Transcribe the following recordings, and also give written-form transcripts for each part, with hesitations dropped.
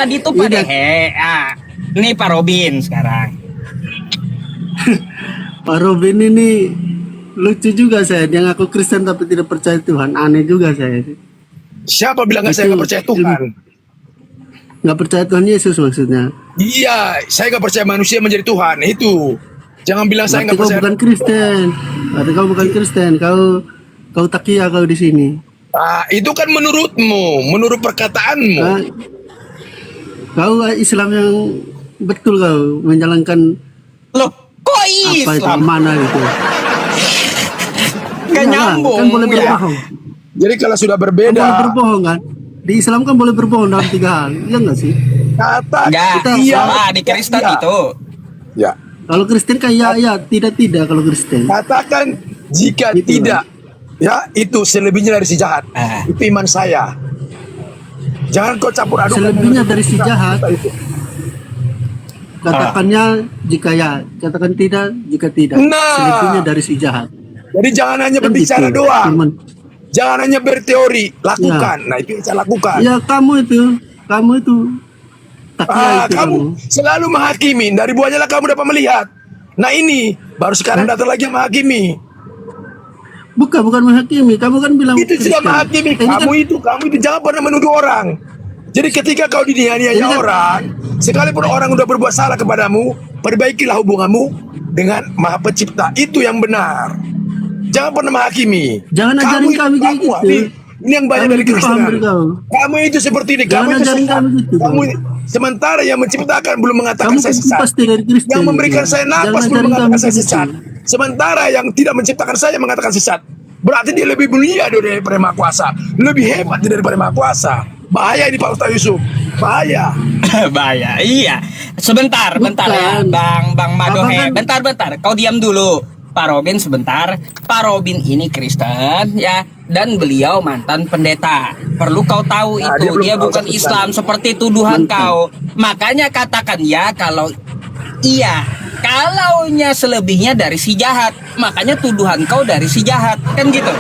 tadi tuh Pak Dehe. Nih Pak Robin sekarang. Pak Robin ini lucu juga saya. Dia ngaku Kristen tapi tidak percaya Tuhan. Aneh juga saya. Siapa bilang saya nggak percaya Tuhan? Nggak percaya Tuhan Yesus maksudnya. Iya, saya nggak percaya manusia menjadi Tuhan. Itu. Jangan bilang saya nggak percaya. Kau bukan Kristen. Berarti kau bukan Kristen. Kau takia kau di sini. Itu kan menurutmu, menurut perkataanmu. Kau Islam yang betul kau menjalankan. Loh, kok Apa itu Islam? mana itu? Gak nyambung. Kan boleh ya. berbohong. Jadi kalau sudah Kan berbeda, boleh berbohong kan? Di Islam kan boleh berbohong dalam 3 hal. Iya nggak sih? kata Enggak, iya, sama di Kristen iya. itu. Ya, Kalau Kristen kan ya, tidak kalau Kristen. katakan jika Gitu tidak, ya itu selebihnya dari si jahat. Itu iman saya. Jangan kau campur adukan. Selebihnya dari si jahat. Itu. Katakannya jika ya, katakan tidak jika tidak. Nah. Selebihnya dari si jahat. Jadi jangan hanya Kan berbicara gitu. doang. Cuman, Jangan hanya berteori, lakukan. Nah itu yang saya lakukan. ya kamu itu takia itu Kamu selalu menghakimi. Dari buahnya lah kamu dapat melihat. Nah ini baru sekarang datang lagi yang menghakimi. Bukan menghakimi. Kamu kan bilang Itu sudah Kristen. menghakimi. Ini kan- Kamu itu jangan pernah menuduh orang. Jadi ketika kau diniaya Ini kan- orang, sekalipun orang udah berbuat salah kepadamu, perbaikilah hubunganmu dengan Maha Pencipta. Itu yang benar. Jangan pernah menghakimi. Jangan ajarin kami kayak gitu. Ini yang banyak Kami dari itu paham Kristen. dari kau. Kamu itu seperti ini. Jangan Kamu itu ajarin sesat. kami gitu, Kamu Bang. sementara yang menciptakan belum mengatakan Kamu saya kan sesat. pasti dari Kristen. Yang memberikan ya. saya Jangan napas belum ajarin mengatakan kami saya gitu. sesat. Sementara yang tidak menciptakan saya mengatakan sesat. Berarti dia lebih mulia daripada Maha Kuasa. Lebih hebat daripada Maha Kuasa. Bahaya ini Pak Ustaz Yusuf. Bahaya. Bahaya, iya. Sebentar ya, Bukan. Bang Madohe. Apa kan- Bentar. Kau diam dulu. Pak Robin sebentar. Pak Robin ini Kristen ya, dan beliau mantan pendeta. Perlu kau tahu Nah, itu. dia Dia belum bukan tahu Islam seperti tuduhan kau. Makanya katakan ya kalau iya. Kalaunya selebihnya dari si jahat, makanya tuduhan kau dari si jahat, kan gitu.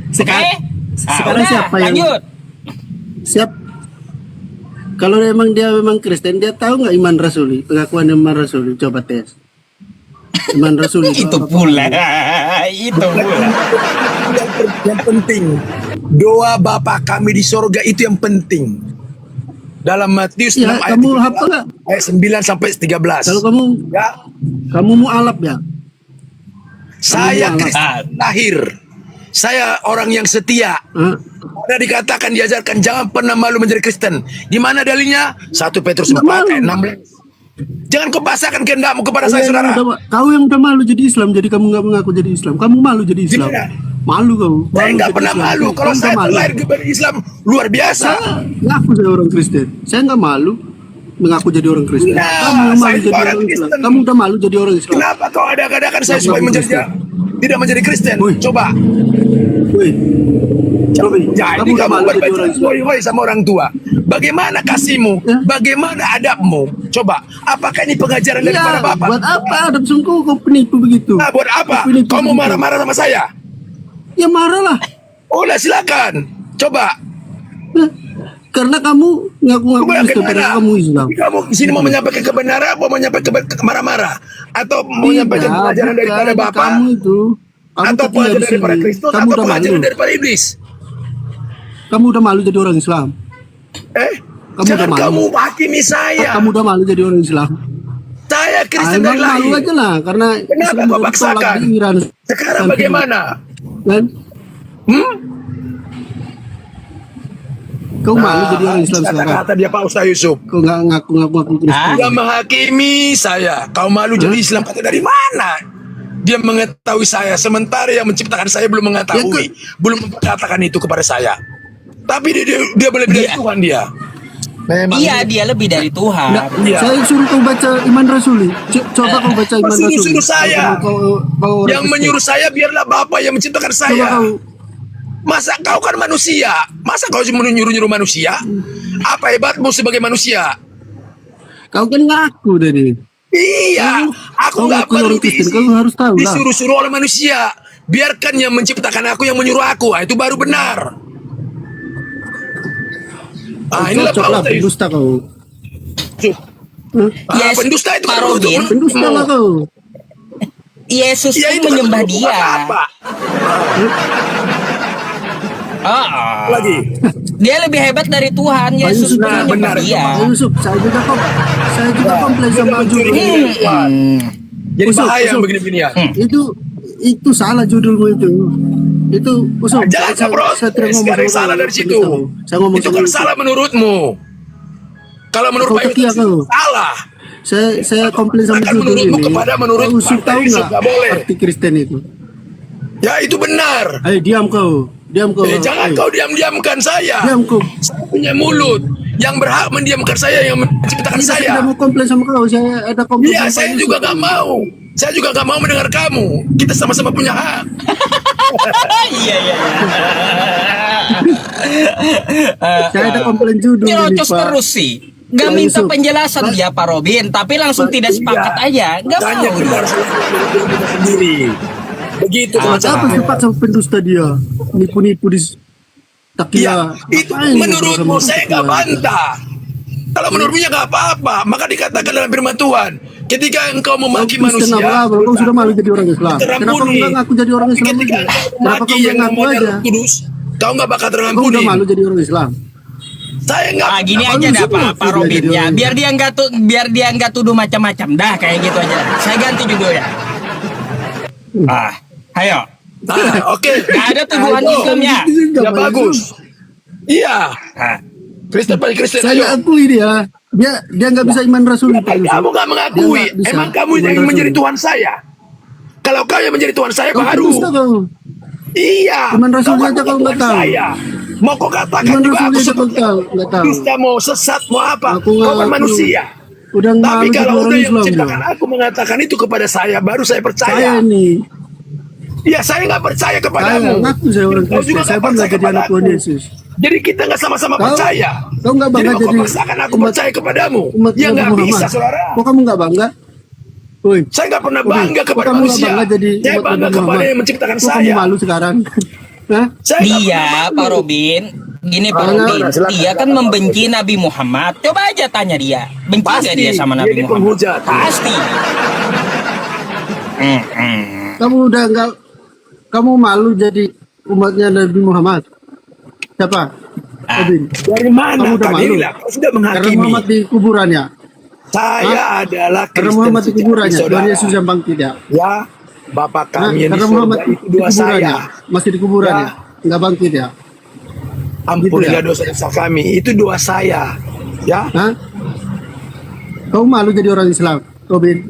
Sekarang, sekarang udah, siapa yang lanjut. siap? Kalau memang Kristen, dia tahu nggak iman rasuli, pengakuan iman rasuli? Coba tes. Iman rasuli Itu pula. Yang penting doa Bapa kami di sorga itu yang penting. Dalam Matius Ya, 6 ayat kamu 13, hafal nggak? ayat 9 sampai 13. Kalau Ya, kamu mau alap ya? saya Kamu Kristen lahir. Saya orang yang setia. Hah? Ada dikatakan diajarkan jangan pernah malu menjadi Kristen. Di mana dalilnya? 1 Petrus 4 Nggak ayat malu. 16. Jangan kau pasangkan kehendakmu kepada saya, saudara. Kau yang udah malu jadi Islam, jadi kamu nggak mengaku jadi Islam. Kamu malu jadi Islam. Gimana? Malu kau. Saya Malu nggak jadi pernah Islam. malu. Kau Kalau nggak saya malu. lahir kepada Islam luar biasa. Saya ngaku saya orang Kristen. Saya nggak malu mengaku jadi orang Kristen. Nah, Kamu yang malu saya jadi orang orang Islam. Kristen. Kamu udah malu jadi orang Islam. Kenapa kau ada-adakan saya Nggak supaya mengaku menjadi tidak menjadi Kristen? Woi. Coba. Woi, Jadi kamu udah kamu malu jadi orang berbicara Islam. hoi-hoi sama orang tua. Bagaimana kasihmu? Ya. Bagaimana adabmu? Coba. Apakah ini pengajaran daripada Iya, Bapak? buat apa ada sungguh kau penipu begitu? Nah, buat apa? Kau penipu Kau mau begitu. marah-marah sama saya? Ya marahlah. Oh, lah silakan. Coba. Nah, karena kamu ngaku-ngaku Coba Kristen bagaimana? padahal kamu Islam. Kamu di sini mau menyampaikan kebenaran apa mau menyampaikan marah-marah? Atau mau menyampaikan Tidak, pengajaran daripada bukan. Bapak? Kamu itu. Kamu Atau setia pengajaran di daripada sini. Kristus? Kamu Atau udah malu. pengajaran daripada iblis? Kamu udah malu jadi orang Islam. Kamu Jangan udah malu. kamu hakimi saya. Kamu udah malu jadi orang Islam. Saya Kristen Emang dari malu lahir. aja lah karena Kenapa Islam kau udah ditolak paksakan? di Iran. Sekarang Dan- bagaimana? Kan? Hmm? Kau malu jadi orang Islam sekarang. Kata-kata dia Pak Ustaz Yusuf. Kau nggak ngaku Kristen. Dia menghakimi saya. Kau malu jadi Islam. Kata dari mana? Dia mengetahui saya. Sementara yang menciptakan saya belum mengetahui. Belum mengatakan itu kepada saya. Tapi dia boleh dari Tuhan dia. Memang Iya, dia lebih dari Tuhan. Nggak, Iya. saya suruh kau baca Iman Rasuli. Coba kau baca Iman Rasuli. Suruh saya. Kau orang yang Kristen. menyuruh saya biarlah Bapak yang menciptakan Coba saya. kau. Masa kau kan manusia? Masa kau menyuruh-nyuruh manusia? Apa hebatmu sebagai manusia? Kau kan ngaku tadi. Iya, aku Kau nggak ngaku perlu orang Kristen. Kau harus tahu lah. disuruh-suruh oleh manusia. Biarkan yang menciptakan aku yang menyuruh aku. Itu baru benar. inilah Cocok lah, protes. pendusta kau. Yes, Pendusta itu Pak kan Robin. untuk Pendusta lah kau. Yesus Ya itu itu kan menyembah untuk dia. apa? Lagi. Dia lebih hebat dari Tuhan. Yesus Yusuf, itu nah, menyembah benar. dia. Pak Yusuf, saya juga komplain sama judul. Jadi Usuk, bahaya usuk. begini-beginian. Itu salah judulmu itu. Itu usuk. Jangan kau Saya tidak protes. ngomong Sekarang sama salah kau, dari situ. pendusta kau. Saya ngomong Itu sama kan Yusuf. salah menurutmu. Kalau menurut Kau Pak setia Yusuf kau. salah. Saya komplain sama Akan judul menurutmu ini. kepada menurut Pak Yusuf Partai tahu Yusuf nggak nggak boleh. arti Kristen itu? Ya itu benar. Diam kau. Diam kau. Jangan kau diam-diamkan saya. Diam kau. Saya punya mulut. Yang berhak mendiamkan saya, yang menciptakan Saya saya. tidak mau komplain sama kau. Saya ada komplain. Iya, sama saya Pak Yusuf. juga nggak mau. Saya juga nggak mau mendengar kamu. Kita sama-sama punya hak. Iya. Saya ada komplain judul ini, Nyerocos Pak. terus sih. Gak Pak minta Yusuf. penjelasan dia Pak Robin, tapi langsung tidak sepakat aja. Gak Tanya mau. benar sendiri. Begitu Apa teman-teman. cepat sama pendusta dia? Nipu-nipu di takia. Ya, itu Ngapain menurutmu sama saya nggak takia? bantah. Kalau menurutmu ya nggak apa-apa, maka dikatakan dalam firman Tuhan, ketika engkau memaki Kau Kristen manusia, apa? Kau sudah malu jadi orang Islam. Kenapa kau terampuni. nggak ngaku jadi orang Islam Ketika aja? engkau Kenapa memaki kau yang nggak ngaku namanya aja? Roh Kudus, kau nggak bakal Kau terampuni. udah malu jadi orang Islam. Saya nggak. Gini Apa aja lu dah suka Pak Robin jadi ya, orang biar dia nggak tuduh macam-macam dah kayak gitu aja. Saya ganti judulnya. Ayo. Nah, oke. Gak ada tuduhan Ayo. Islamnya. Ya bagus. Iya. Ah. Kristen paling Kristen. Saya Ayo. akui dia. Dia nggak bisa iman Rasul. Pak Yusuf. Kamu nggak mengakui. Dia nggak bisa Emang kamu iman yang Rasul. menjadi Tuhan saya. Kalau kau yang menjadi Tuhan saya Kau baru. pendusta kau. Iya. Iman Rasulnya kan aja kau bukan nggak Tuhan tahu. saya. Mau kau katakan Iman juga Rasulnya aku aja kau seperti nggak tahu. Dusta, mau sesat, mau apa? Aku Kau kan ngaku. manusia. Udah Tapi malu jadi kalau orang udah yang Islam. menciptakan aku mengatakan itu kepada saya, baru saya Saya percaya. nih. Ya saya nggak percaya Saya kepadamu. ngaku saya orang Kau Kristen. juga Saya nggak bangga percaya jadi anak kepadaku. Tuhan Yesus. Jadi kita nggak sama-sama Kau- percaya. kau nggak bangga Jadi mau kau jadi paksakan aku umat- percaya kepadamu. Umat Ya Nabi nggak Muhammad. bisa, saudara. Kok kamu nggak bangga? Woi, Saya nggak pernah Oke, bangga kok kepada kamu nggak manusia. bangga jadi Saya umat bangga Nabi kepada Muhammad? yang menciptakan Kok saya. kamu malu sekarang? Hah? Saya nggak Dia pernah Pak Robin, gini Pak Ah, Robin, silakan, dia kan silakan. membenci Nabi Muhammad. Coba aja tanya dia, benci Pasti, nggak dia sama dia Nabi ini Muhammad? penghujat. Pasti. Kamu udah nggak? Kamu malu jadi umatnya Nabi Muhammad? Siapa? Ah. Robin. Dari mana Kamu udah malu? kalian? Kau sudah Karena menghakimi. Muhammad di kuburannya. Saya adalah Karena Kristen Muhammad di sejati, kuburannya. Tuhan saudara. Yesus yang bangkit ya. Ya, Bapak Hah? kami yang di Karena surga Muhammad di itu dua kuburannya. saya. Masih di kuburannya. Ya. Nggak bangkit ya. Ampunilah Gitu dosa-dosa kami. Itu doa saya. Ya. Hah? Kau malu jadi orang Islam, Robin?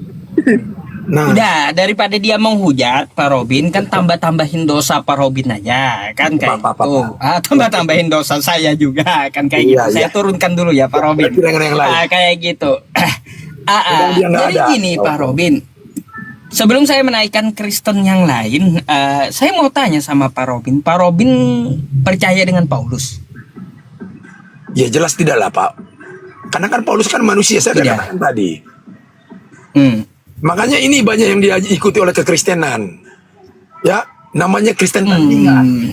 Nah, Udah, daripada dia menghujat Pak Robin, kan tambah-tambahin dosa Pak Robin aja, kan kayak Apa, apa, gitu. Tambah-tambahin dosa saya juga, kan kayak gitu. Iya, Saya iya. turunkan dulu ya Pak Robin. Berarti dengan yang lain. Kayak gitu. Dia nggak Jadi ada. gini Oh. Pak Robin, sebelum saya menaikkan Kristen yang lain, saya mau tanya sama Pak Robin. Pak Robin percaya dengan Paulus? ya jelas tidak lah Pak. Karena kan Paulus kan manusia, saya Tidak. sudah katakan tadi. Hmm. Makanya ini banyak yang diikuti oleh kekristenan. Ya, namanya Kristen tandingan.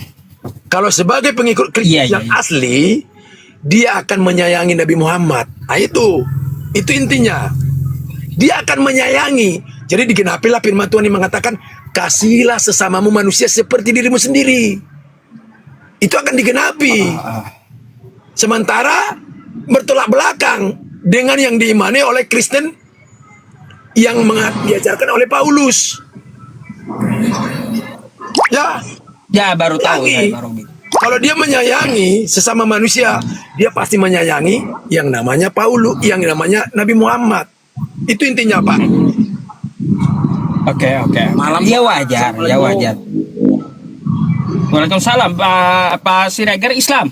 Kalau sebagai pengikut Kristus Iya, yang iya. asli, dia akan menyayangi Nabi Muhammad. Nah, itu intinya. Dia akan menyayangi. Jadi digenapilah firman Tuhan yang mengatakan, kasihilah sesamamu manusia seperti dirimu sendiri. Itu akan digenapi. Sementara bertolak belakang dengan yang diimani oleh Kristen yang diajarkan oleh Paulus. Ya, Ya baru tahu Yangi. saya Pak Robin. kalau dia menyayangi sesama manusia, dia pasti menyayangi yang namanya Paulus, yang namanya Nabi Muhammad. Itu intinya, Pak. Oke. Ya wajar, ya wajar. Waalaikumsalam Pak Siregar Islam.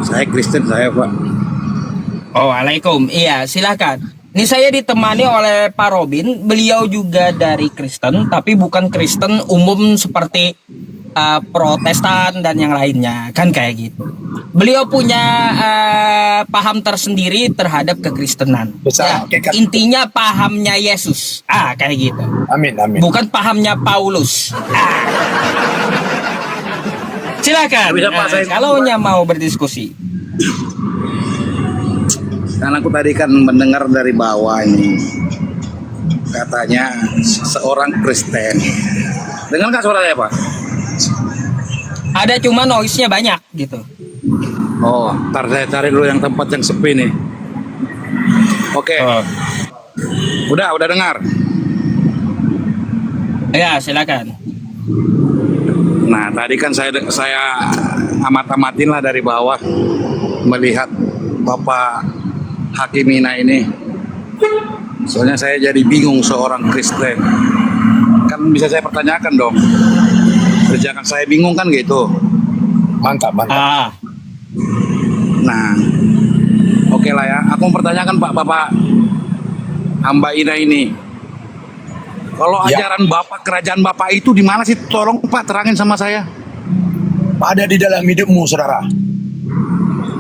Saya Kristen saya Pak. Oh, waalaikum. Iya, silakan. Ini saya ditemani oleh Pak Robin. Beliau juga dari Kristen, tapi bukan Kristen umum seperti Protestan dan yang lainnya, kan kayak gitu. Beliau punya paham tersendiri terhadap kekristenan. Besar. Ya, intinya pahamnya Yesus. Kayak gitu. Amin, amin. Bukan pahamnya Paulus. Silakan. Bisa, Pak, saya- Kalau mau berdiskusi. Karena aku tadi kan mendengar dari bawah ini, katanya seorang Kristen. Dengar nggak suaranya Pak? Ada cuma noise-nya banyak gitu. Oh, ntar saya cari dulu yang tempat yang sepi nih. Oke, Oh. udah dengar. Ya, silakan. Nah, tadi kan saya amat-amatin lah dari bawah melihat Bapak Hakimina ini. Soalnya saya jadi bingung seorang Kristen. Kan bisa saya pertanyakan dong. Kerjakan saya bingung kan gitu. Mantap. Ah, Nah, oke lah ya. Aku mau pertanyakan Bapak hamba Ina ini. Kalau Ya. ajaran Bapak, kerajaan Bapak itu di mana sih? Tolong Pak terangin sama saya. Ada di dalam hidupmu, saudara.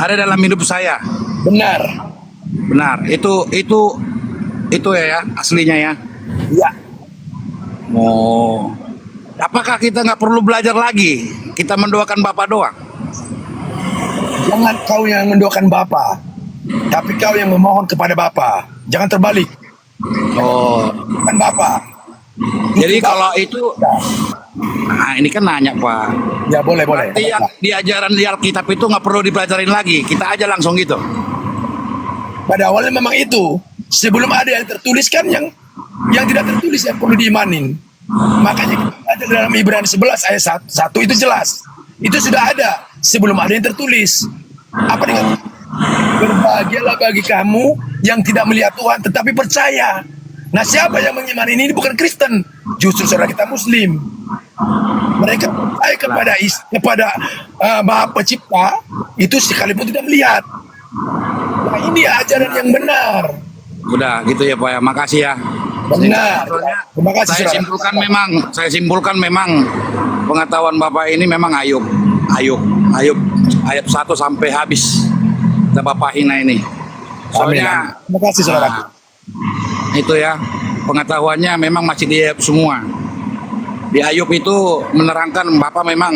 Ada dalam hidup saya. Benar. Benar. Itu ya aslinya ya. Ya. Oh. Apakah kita nggak perlu belajar lagi? Kita mendoakan Bapak doang. Jangan kau yang mendoakan Bapa, tapi kau yang memohon kepada Bapa. Jangan terbalik. Oh. Kan Bapa. Jadi kalau itu, nah ini kan nanya Pak. Ya boleh. Berarti yang di ajaran di Alkitab itu nggak perlu dipelajarin lagi. Kita aja langsung gitu. Pada awalnya memang itu. Sebelum ada yang tertulis kan yang tidak tertulis yang perlu diimanin. Makanya kita belajar dalam Ibrani 11 ayat 1 itu jelas. Itu sudah ada sebelum ada yang tertulis. Apa dengan berbahagialah bagi kamu yang tidak melihat Tuhan tetapi percaya. Nah, siapa yang mengimani ini bukan Kristen, justru saudara kita Muslim. Mereka percaya kepada Maha Pencipta itu sekalipun tidak melihat. Nah, ini ajaran yang benar. Udah gitu ya Pak ya. Makasih ya. Benar. Terima kasih Saya saudara. simpulkan memang pengetahuan Bapak ini memang Ayub ayat 1 sampai habis. Kita Bapak Hina ini. Soalnya Terima kasih saudara. itu ya pengetahuannya memang masih di Ayub semua. Di Ayub itu menerangkan Bapak memang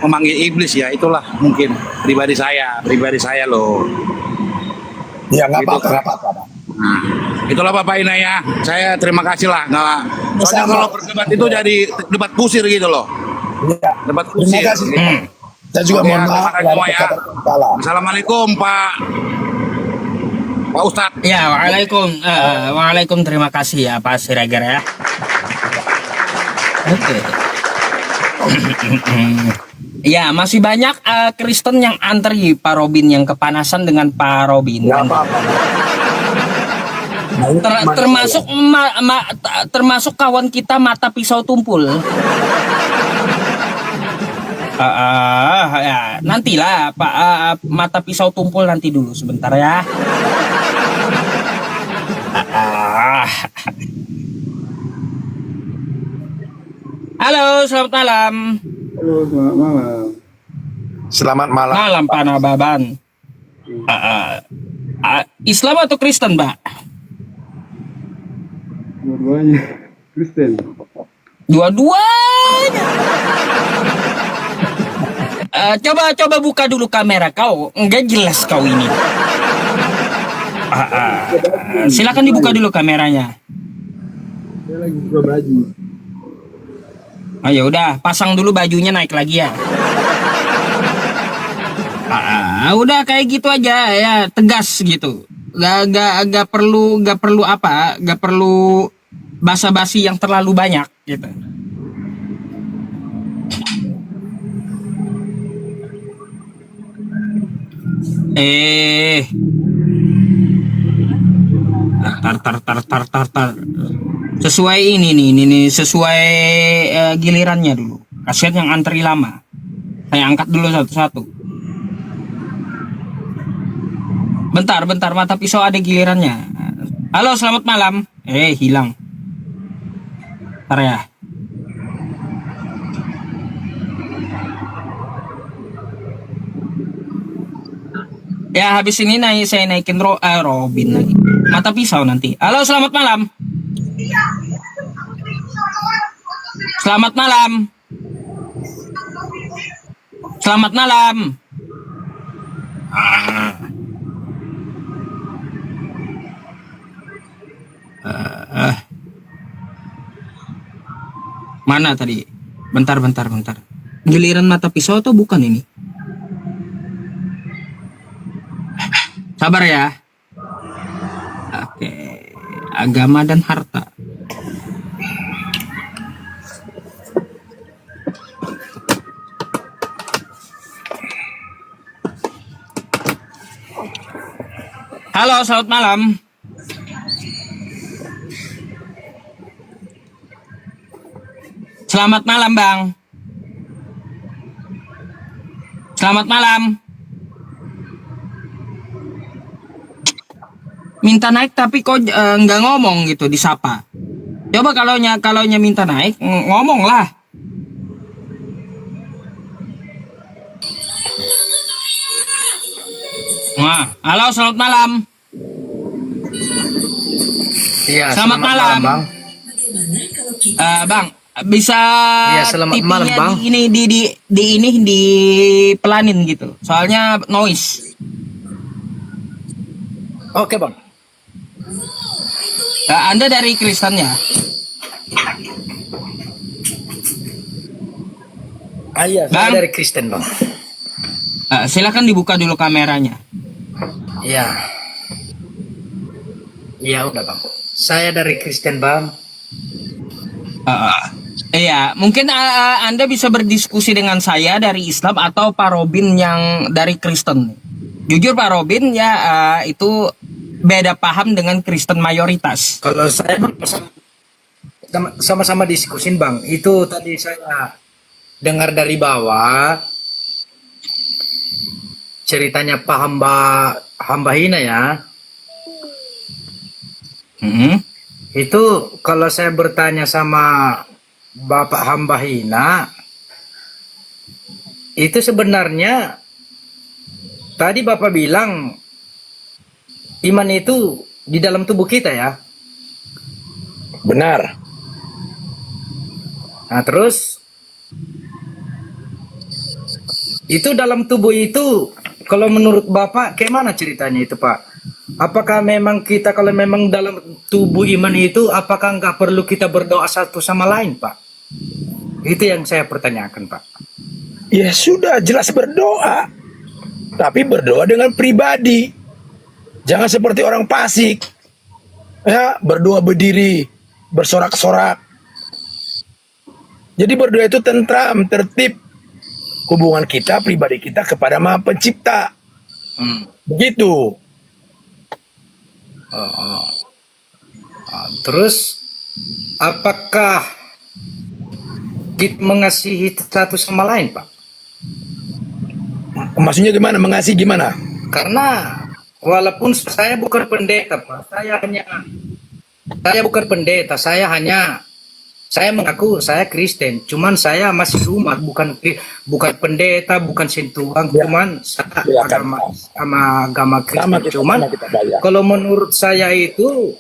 memanggil iblis ya, itulah mungkin pribadi saya loh. Ya nggak Gitu. apa-apa. Nah, itulah Bapak Ina ya. Saya terima kasih lah. Nggak, soalnya Sama. kalau berdebat itu jadi debat kusir gitu loh. Ya. Debat Terima kusir. kasih. Gitu. Saya juga Oke, mohon terima maaf kasih kalau semua ada ya. kata salah. Assalamualaikum Pak Ustadz. ya, waalaikum terima kasih ya Pak Siregar ya. Oke. Ya, masih banyak Kristen yang antri Pak Robin, yang kepanasan dengan Pak Robin. Nggak apa-apa. Nah, ini gimana Termasuk termasuk kawan kita mata pisau tumpul. Ya, nantilah Pak, mata pisau tumpul nanti dulu sebentar ya. Halo, selamat malam. Halo, selamat malam. Selamat malam. Malam Pak Nababan. Islam atau Kristen, Pak? Dua-duanya Kristen. Dua-duanya. Coba buka dulu kamera kau. Enggak jelas kau ini. Silakan dibuka dulu kameranya. Saya lagi buka baju. Ya udah, pasang dulu bajunya, naik lagi ya. Udah kayak gitu aja ya, tegas gitu. Gak perlu basa-basi yang terlalu banyak gitu. Tar. Sesuai ini nih, sesuai gilirannya dulu. Kasihan yang antri lama. Saya angkat dulu satu-satu. Bentar, mata pisau ada gilirannya. Halo, selamat malam. Hilang. Bentar ya. Ya, habis ini saya naikin Robin lagi. Mata pisau nanti. Halo, selamat malam. Selamat malam. Selamat malam. Mana tadi? Bentar. Giliran mata pisau atau bukan ini? Sabar ya. Oke. Agama dan harta. Halo, selamat malam. Selamat malam, Bang. Selamat malam. Minta naik tapi kok nggak ngomong gitu, disapa. Coba kalaunya minta naik, ngomong lah. Wah, halo, selamat malam. Iya, Selamat malam. Bang. Bang, bisa Iya, selamat malam, TV-nya Bang. ini dipelanin gitu. Soalnya noise. Oke, Bang. Anda dari Kristen ya? Iya, Bang. saya dari Kristen, Bang. Silakan dibuka dulu kameranya. Iya. Iya, udah, Bang. Saya dari Kristen, Bang. Iya, mungkin Anda bisa berdiskusi dengan saya dari Islam atau Pak Robin yang dari Kristen. Jujur Pak Robin ya itu beda paham dengan Kristen mayoritas. Kalau saya Bang, sama-sama diskusin, Bang. Itu tadi saya dengar dari bawah ceritanya Pak Hamba Hina ya. Mhm. Itu kalau saya bertanya sama Bapak Hamba Hina, itu sebenarnya tadi Bapak bilang iman itu di dalam tubuh kita ya. Benar. Nah terus itu dalam tubuh itu kalau menurut Bapak gimana ceritanya itu Pak? Apakah memang kita kalau memang dalam tubuh iman itu apakah nggak perlu kita berdoa satu sama lain Pak? Itu yang saya pertanyakan Pak. Ya sudah, jelas berdoa. Tapi berdoa dengan pribadi. Jangan seperti orang fasik. Ya, berdoa berdiri, bersorak-sorak. Jadi berdoa itu tentram, tertib. Hubungan kita, pribadi kita kepada Maha Pencipta. Begitu. Terus apakah kita mengasihi satu sama lain Pak? Maksudnya gimana? Mengasihi gimana? Karena walaupun saya bukan pendeta Pak, saya bukan pendeta, saya mengaku saya Kristen, cuman saya masih umat, bukan pendeta, bukan sentuhan, Ya. cuman saya Silakan. agama Kristen. Cuman kita bayar. kalau menurut saya itu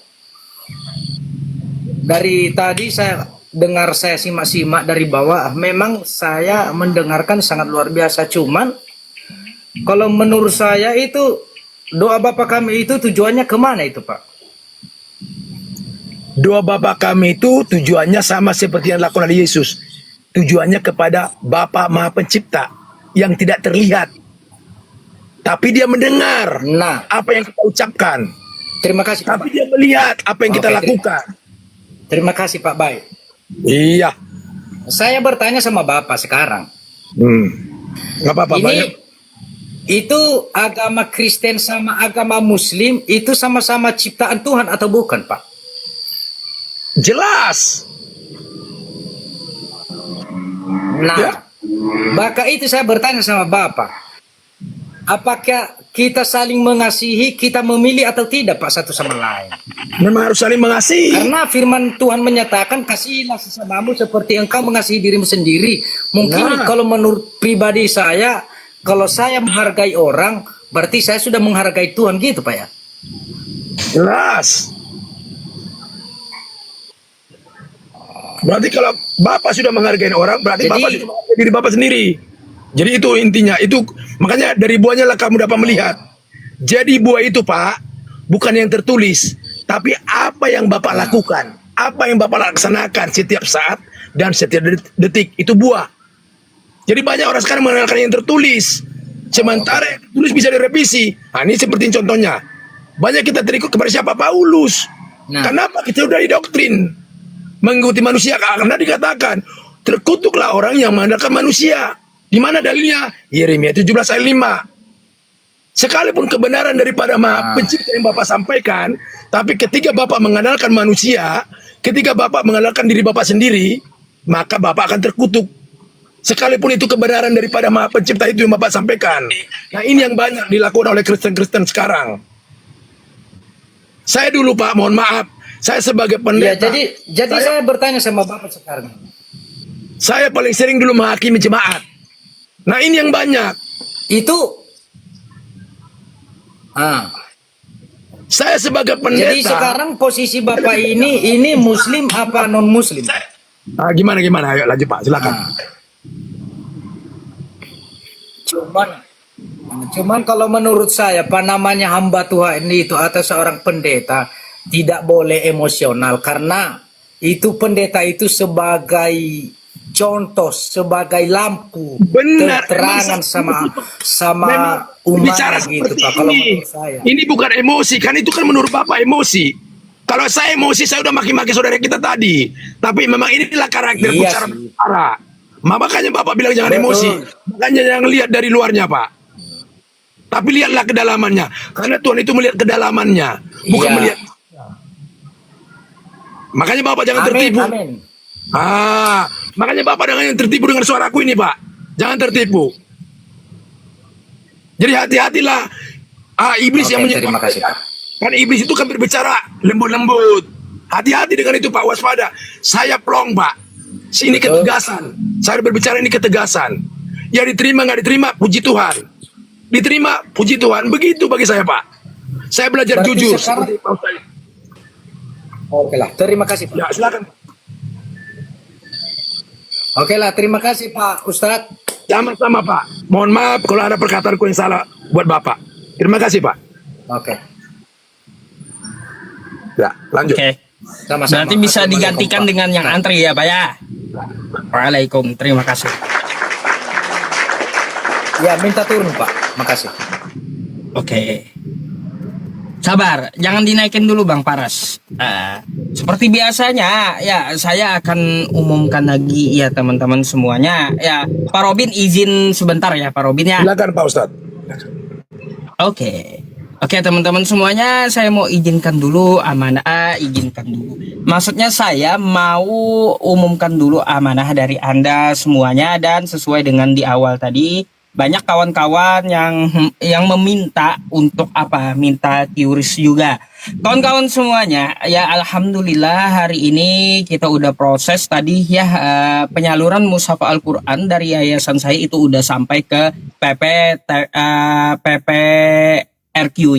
dari tadi saya dengar, saya simak-simak dari bawah, memang saya mendengarkan sangat luar biasa. Cuman kalau menurut saya itu doa Bapa kami itu tujuannya kemana itu Pak? Doa Bapa kami itu tujuannya sama seperti yang dilakukan oleh Yesus. Tujuannya kepada Bapa Maha Pencipta yang tidak terlihat. Tapi dia mendengar Nah, apa yang kita ucapkan. terima kasih Pak. Tapi dia melihat apa yang kita Oke, lakukan. Terima kasih Pak Baik. Iya. Saya bertanya sama Bapak sekarang. Nggak apa-apa, Ini banyak. itu agama Kristen sama agama Muslim itu sama-sama ciptaan Tuhan atau bukan Pak? Jelas. Nah, Ya. maka itu saya bertanya sama Bapak. Apakah kita saling mengasihi, kita memilih atau tidak Pak satu sama lain? Memang harus saling mengasihi. Karena firman Tuhan menyatakan kasihilah sesamamu seperti engkau mengasihi dirimu sendiri. Mungkin Nah. kalau menurut pribadi saya, kalau saya menghargai orang, berarti saya sudah menghargai Tuhan gitu Pak ya? Jelas. Berarti kalau Bapak sudah menghargai orang, berarti Jadi- Bapak sudah menghargai diri Bapak sendiri. Jadi itu intinya. Itu makanya dari buahnya lah kamu dapat melihat. Jadi buah itu Pak, bukan yang tertulis, tapi apa yang Bapak lakukan, apa yang Bapak laksanakan setiap saat, dan setiap detik itu buah. Jadi banyak orang sekarang mengandalkan yang tertulis, sementara yang tertulis bisa direvisi. Nah, ini seperti contohnya, banyak kita terikut kepada siapa? Paulus. Nah. Kenapa? Kita udah didoktrin mengikuti manusia, karena dikatakan terkutuklah orang yang mengandalkan manusia. Di mana dalilnya? Yeremia 17 ayat 5. Sekalipun kebenaran daripada Maha Pencipta yang Bapak sampaikan, tapi ketika Bapak mengandalkan manusia, ketika Bapak mengandalkan diri Bapak sendiri, maka Bapak akan terkutuk. Sekalipun itu kebenaran daripada Maha Pencipta itu yang Bapak sampaikan. Nah, ini yang banyak dilakukan oleh Kristen-Kristen sekarang. Saya dulu, Pak, mohon maaf, saya sebagai Ya, pendeta. jadi saya bertanya sama Bapak sekarang. Saya paling sering dulu menghakimi jemaat. Nah, ini yang banyak. Itu Saya sebagai pendeta. jadi sekarang posisi Bapak ini muslim apa non muslim? Gimana? Ayo lanjut, Pak, silakan. Cuman kalau menurut saya apa namanya hamba Tuhan itu atau seorang pendeta tidak boleh emosional, karena itu pendeta itu sebagai contoh, sebagai lampu Benar, terangan memang sama bicara umat gitu seperti Pak. Kalau ini. menurut saya. Ini bukan emosi, kan itu kan menurut Bapak emosi. Kalau saya emosi, saya udah maki-maki saudara kita tadi. Tapi memang inilah karakter Iya cara sih. bicara. Makanya Bapak bilang jangan Betul. emosi. Makanya jangan lihat dari luarnya, Pak. Tapi lihatlah kedalamannya. Karena Tuhan itu melihat kedalamannya, bukan Iya. melihat. Makanya Bapak jangan Amin, tertipu. amin. Makanya Bapak jangan tertipu dengan suaraku ini, Pak. Jangan tertipu. Jadi hati-hatilah. Iblis Oke, yang terima kasih, Pak. Kan iblis itu kan berbicara lembut-lembut. Hati-hati dengan itu, Pak, waspada. Saya plong, Pak. Ini Betul. ketegasan. Saya berbicara ini ketegasan. Ya diterima nggak diterima, puji Tuhan. Diterima, puji Tuhan. Begitu bagi saya, Pak. Saya belajar Berarti jujur. sekarang- Seperti Pak Ustaz. Oke lah, terima kasih Pak. Ya, silakan. Oke lah, terima kasih Pak Ustadz. Sama-sama, Pak. Mohon maaf kalau ada perkataanku yang salah buat Bapak. Terima kasih, Pak. Oke, Ya, lanjut. Oke. sama-sama. Berarti bisa Assalamualaikum, digantikan Pak. dengan yang antri ya, Pak ya. Waalaikum, terima kasih. Ya, minta turun Pak. Makasih. Oke. Sabar, jangan dinaikin dulu Bang Paras. Seperti biasanya, ya saya akan umumkan lagi ya teman-teman semuanya. Ya, Pak Robin izin sebentar ya Pak Robin ya. Silakan, Pak Ustadz. Oke. Oke teman-teman semuanya, saya mau izinkan dulu amanah, izinkan dulu. Maksudnya saya mau umumkan dulu amanah dari Anda semuanya, dan sesuai dengan di awal tadi, banyak kawan-kawan yang meminta untuk apa? Minta QRIS juga. Kawan-kawan semuanya, ya alhamdulillah hari ini kita udah proses tadi ya, penyaluran mushaf Al-Qur'an dari yayasan saya itu udah sampai ke PPRQ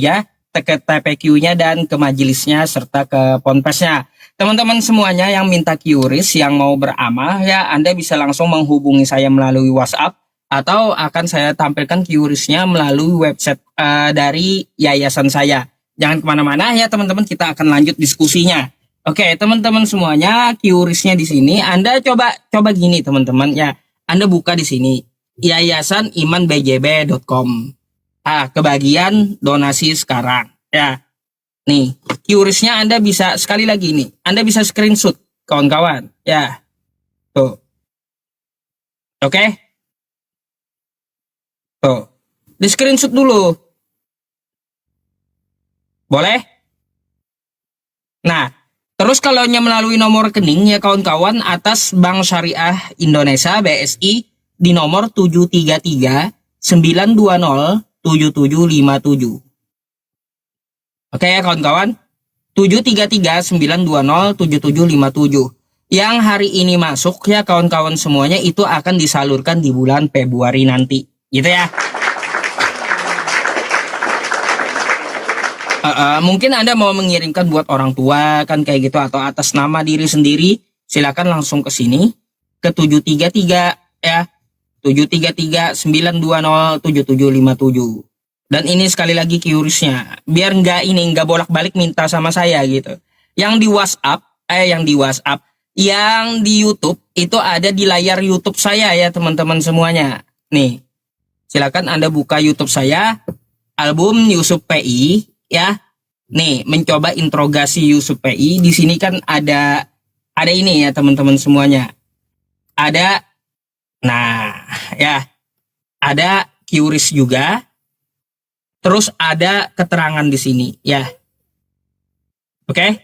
ya, ke TPQ-nya dan ke majelisnya serta ke ponpesnya. Teman-teman semuanya yang minta QRIS, yang mau beramal ya, Anda bisa langsung menghubungi saya melalui WhatsApp, atau akan saya tampilkan QRIS-nya melalui website dari yayasan saya. Jangan kemana-mana ya teman-teman, kita akan lanjut diskusinya. Oke teman-teman semuanya, QRIS-nya di sini. Anda coba gini teman-teman ya. Anda buka di sini yayasanimanbjb.com. Kebagian donasi sekarang ya. Nih QRIS-nya Anda bisa, sekali lagi nih, Anda bisa screenshot kawan-kawan ya. Tuh. Oke. Tuh, di screenshot dulu. Boleh? Nah, terus kalau melalui nomor rekening ya kawan-kawan, atas Bank Syariah Indonesia BSI di nomor 733 920 7757. Oke ya kawan-kawan, 733 920 7757. Yang hari ini masuk ya kawan-kawan semuanya itu akan disalurkan di bulan Februari nanti. Gitu ya. Mungkin Anda mau mengirimkan buat orang tua kan kayak gitu, atau atas nama diri sendiri, silakan langsung ke sini ke 733 ya. 733 920 7757. Dan ini sekali lagi QRIS-nya. Biar nggak bolak-balik minta sama saya gitu. Yang di WhatsApp yang di YouTube itu ada di layar YouTube saya ya teman-teman semuanya. Nih, silakan Anda buka YouTube saya, album Yusuf PI ya. Nih, mencoba interogasi Yusuf PI. Di sini kan ada ini ya teman-teman semuanya. Ada, nah ya, ada QRIS juga. Terus ada keterangan di sini ya. Oke?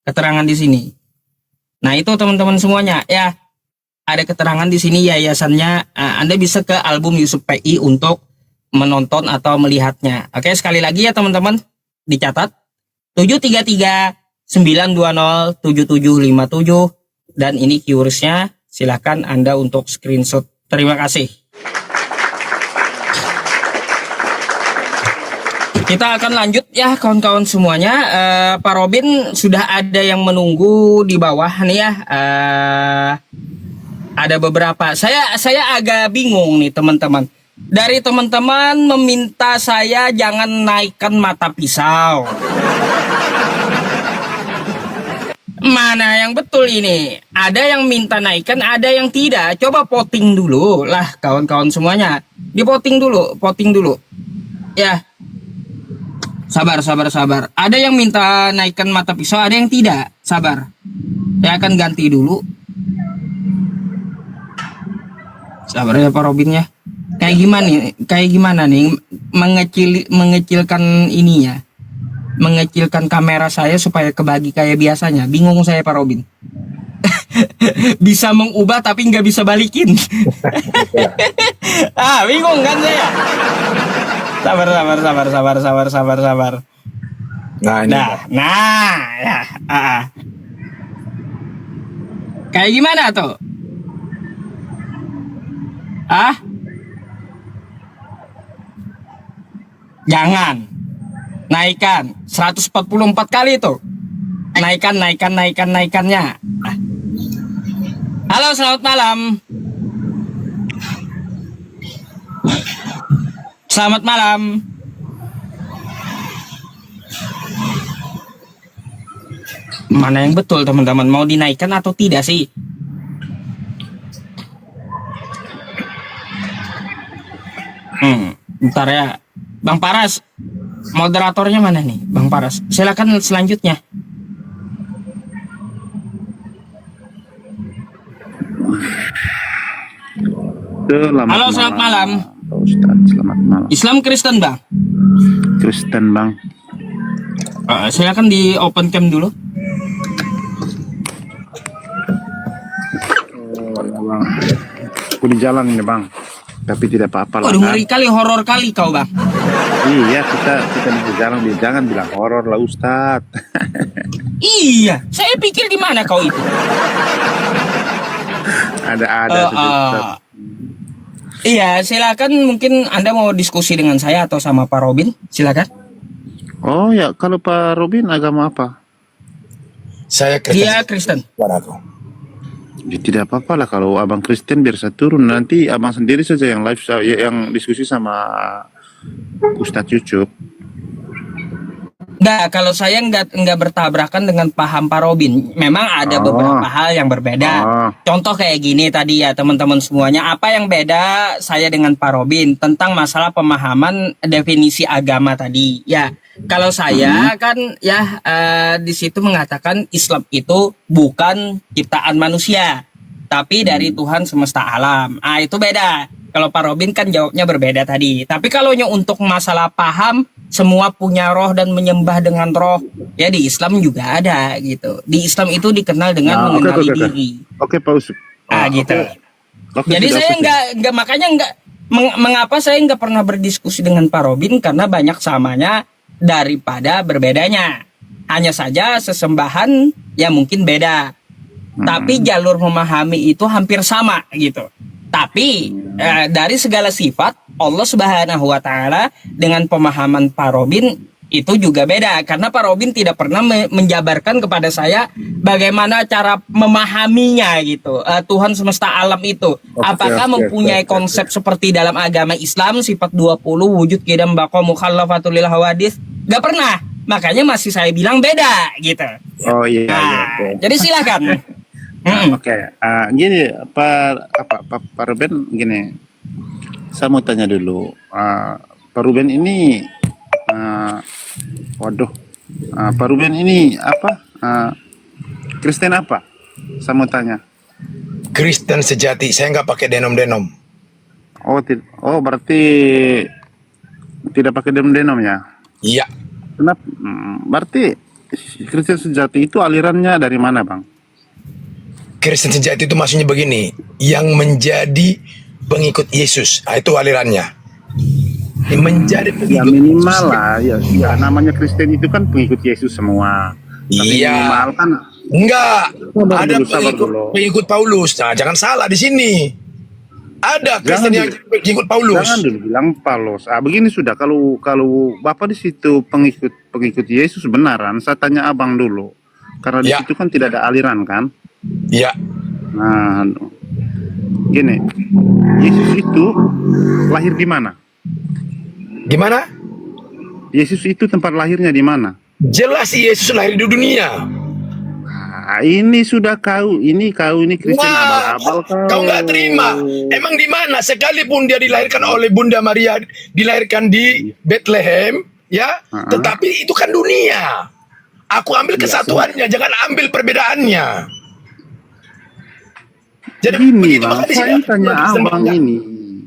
Keterangan di sini. Nah, itu teman-teman semuanya ya. Ada keterangan di sini yayasannya. Anda bisa ke album Yusuf PI untuk menonton atau melihatnya. Oke, sekali lagi ya teman-teman, dicatat 733 920 7757 dan ini QRIS-nya. Silakan Anda untuk screenshot. Terima kasih. Kita akan lanjut ya kawan-kawan semuanya. Pak Robin sudah ada yang menunggu di bawah nih ya. Ada beberapa. Saya agak bingung nih teman-teman. Dari teman-teman meminta saya jangan naikkan mata pisau. Mana yang betul ini? Ada yang minta naikkan, ada yang tidak. Coba voting dulu lah kawan-kawan semuanya. Di voting dulu, Ya. Sabar. Ada yang minta naikkan mata pisau, ada yang tidak. Sabar. Saya akan ganti dulu. Sabar ya Pak Robin ya. Kayak gimana nih mengecilkan ininya. Mengecilkan kamera saya supaya kebagi kayak biasanya. Bingung saya Pak Robin. Bisa mengubah tapi nggak bisa balikin. Bingung kan saya. Sabar. Nah, ini. Ya. Kayak gimana tuh? Jangan. Naikkan 144 kali tuh. Naikannya. Halo, selamat malam. Selamat malam. Mana yang betul teman-teman? Mau dinaikkan atau tidak sih? Bentar ya. Bang Paras, moderatornya mana nih? Bang Paras, silakan selanjutnya. Halo, selamat malam. Ustaz, selamat malam. Islam Kristen Bang? Kristen Bang. Silakan di open cam dulu. Bang. Aku di jalan ini Bang, tapi tidak apa-apa lah. Waduh, ngeri kali, horor kali kau Bang. Iya, kita di jalan, jangan bilang horor lah Ustaz. Iya, saya pikir di mana kau itu? ada Ustaz. Iya, silakan, mungkin Anda mau diskusi dengan saya atau sama Pak Robin, silakan. Oh ya, kalau Pak Robin agama apa? Saya Kristen. Dia Kristen. Ya, tidak apa-apa lah kalau abang Kristen biar saya turun, nanti abang sendiri saja yang live, yang diskusi sama Ustadz Cucup. Nah, kalau saya nggak bertabrakan dengan paham Pak Robin. Memang ada beberapa hal yang berbeda. Contoh kayak gini tadi ya teman-teman semuanya. Apa yang beda saya dengan Pak Robin tentang masalah pemahaman definisi agama tadi? Ya, kalau saya kan ya di situ mengatakan Islam itu bukan ciptaan manusia, tapi dari Tuhan semesta alam. Itu beda. Kalau Pak Robin kan jawabnya berbeda tadi. Tapi kalau untuk masalah paham, semua punya roh dan menyembah dengan roh. Ya di Islam juga ada gitu. Di Islam itu dikenal dengan mengenali diri. Oke, Pak Usuk. Gitu. Oke, jadi saya mengapa saya nggak pernah berdiskusi dengan Pak Robin, karena banyak samanya daripada berbedanya. Hanya saja sesembahan ya mungkin beda. Tapi jalur memahami itu hampir sama gitu. Tapi dari segala sifat Allah Subhanahu wa taala dengan pemahaman Pak Robin itu juga beda, karena Pak Robin tidak pernah menjabarkan kepada saya bagaimana cara memahaminya gitu. Tuhan semesta alam itu apakah mempunyai konsep seperti dalam agama Islam sifat 20 wujud qidam baqa mukhallafatul lil hawadits? Gak pernah. Makanya masih saya bilang beda gitu. Oh iya, iya. Nah, Oke. jadi silakan. Oke, gini Pak Ruben, gini, saya mau tanya dulu, Pak Ruben ini, waduh, Pak Ruben ini apa, Kristen apa? Saya mau tanya. Kristen sejati, saya nggak pakai denom-denom. Oh berarti tidak pakai denom ya? Iya, Kenapa? Berarti Kristen sejati itu alirannya dari mana, Bang? Kristen sejati itu maksudnya begini, yang menjadi pengikut Yesus, itu alirannya. Yang menjadi Ya pengikut minimal Yesus. lah, ya namanya Kristen itu kan pengikut Yesus semua. Tapi Iya. minimal kan. Enggak, Sabar ada dulu, sabar dulu. pengikut Paulus. Nah, jangan salah di sini. Ada Kristen yang pengikut Paulus. Jangan dulu bilang Paulus. Begini sudah, kalau Bapak di situ pengikut Yesus benaran, saya tanya Abang dulu. Karena di Ya. situ kan tidak ada aliran kan. Iya, Nah, gini, Yesus itu lahir di mana? gimana? Yesus itu tempat lahirnya di mana? Jelas Yesus lahir di dunia. Ini sudah ini Kristen Wah, abal-abal kau nggak terima. Emang di mana? Sekalipun dia dilahirkan oleh Bunda Maria, dilahirkan di Bethlehem, ya. Tetapi itu kan dunia. Aku ambil kesatuannya, jangan ambil perbedaannya. Jadi Gini begitu, Bang, makanya di saya sini tanya Kristen Abang banyak. ini.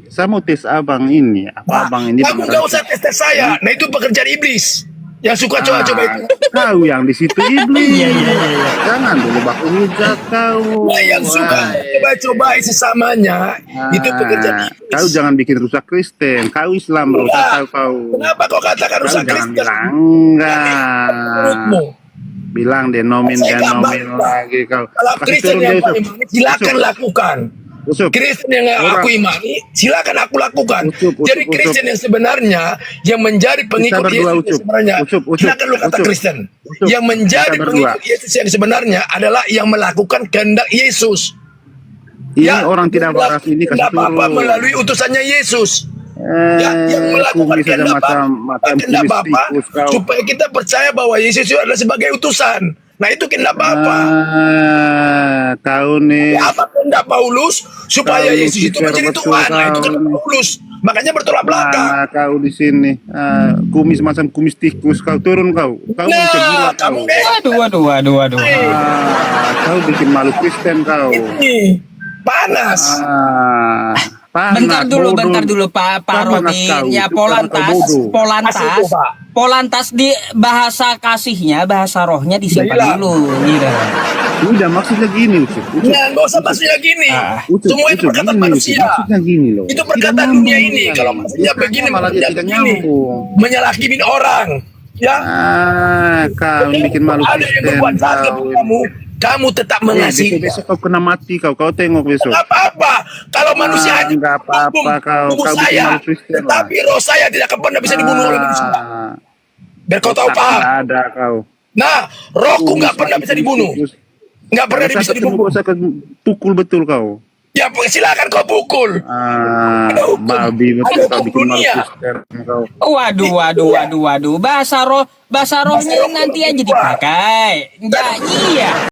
Saya mau tes Abang ini. Apa Wah, Abang ini kamu beneran nggak usah tes saya. Nah itu pekerjaan iblis yang suka coba-coba itu. Kau yang di situ iblis. Jangan dulu baku hujat kau. Nah, yang suka coba-coba sesamanya itu pekerjaan iblis. Kau jangan bikin rusak Kristen. Kau Islam bro. Enggak. Tahu kau. Kenapa kau katakan Kau rusak jangan Kristen? bilang enggak. Menurutmu? Bilang denomin Saya nggak bantah. lagi kau. Kalau Kasih Kristen turun yang dia, kau Yusuf. imani, silakan Yusuf. lakukan. Yusuf. Kristen yang aku imani, silakan aku lakukan. Ucup. Jadi Kristen yang sebenarnya, yang menjadi pengikut berdua, Yesus yang Ucup. sebenarnya, Ucup. silakan lu kata Ucup. Kristen. Ucup. Yang menjadi Kita berdua. pengikut Yesus yang sebenarnya adalah yang melakukan kehendak Yesus. Ini orang tidak waras ini kasih kehendak Bapa turun. melalui utusannya Yesus. Yang melakukan kumis saja kehendak macam Bapa tikus kau. supaya kita percaya bahwa Yesus itu adalah sebagai utusan. Nah itu kehendak Bapa. Kau nih. Apa kehendak Paulus supaya Kau Yesus itu pikir menjadi betul Tuhan. Nah itu kau kehendak nih. Paulus. Makanya bertolak belakang. Kau di sini. Kumis macam kumis tikus. Kau turun kau. Kau bisa gila Nah, kamu kau. Waduh. Kau bikin malu Kristen kau. ini panas. Bentar dulu Pak Robin. Ya Kasih, Pak. Polantas di bahasa kasihnya, bahasa rohnya disimpan Gila. dulu gitu. Udah maksudnya gini Ucup. Nah, nggak usah maksudnya gini. Semua itu perkataan manusia. Maksudnya gini loh. Itu Tidak perkataan nyambung dunia ini. Kalau ini. maksudnya Bukannya begini, malah dia maksudnya tidak begini. nyambung. Menyalahimin orang. Ya. Kau bikin malu Ada yang Kristen berbuat jahat kau. kamu, kamu tetap mengasihi. Besok kau kena mati kau. Kau tengok besok. Nggak apa-apa. Kalau manusia hanya nggak apa-apa kau tubuh bikin saya, malu Kristen lah. tetapi roh saya tidak akan pernah bisa dibunuh oleh manusia. Biar kau tahu Otak paham. nggak ada kau. Nah, rohku nggak pernah bisa dibunuh. Nggak pernah bisa dibunuh. Saya pukul betul kau. Ya silakan kau pukul. Ada hukum. Babi betul Ada kau hukum bikin malu dunia. Kristen kau. Waduh. Bahasa rohnya nanti aja dipakai. Enggak, iya.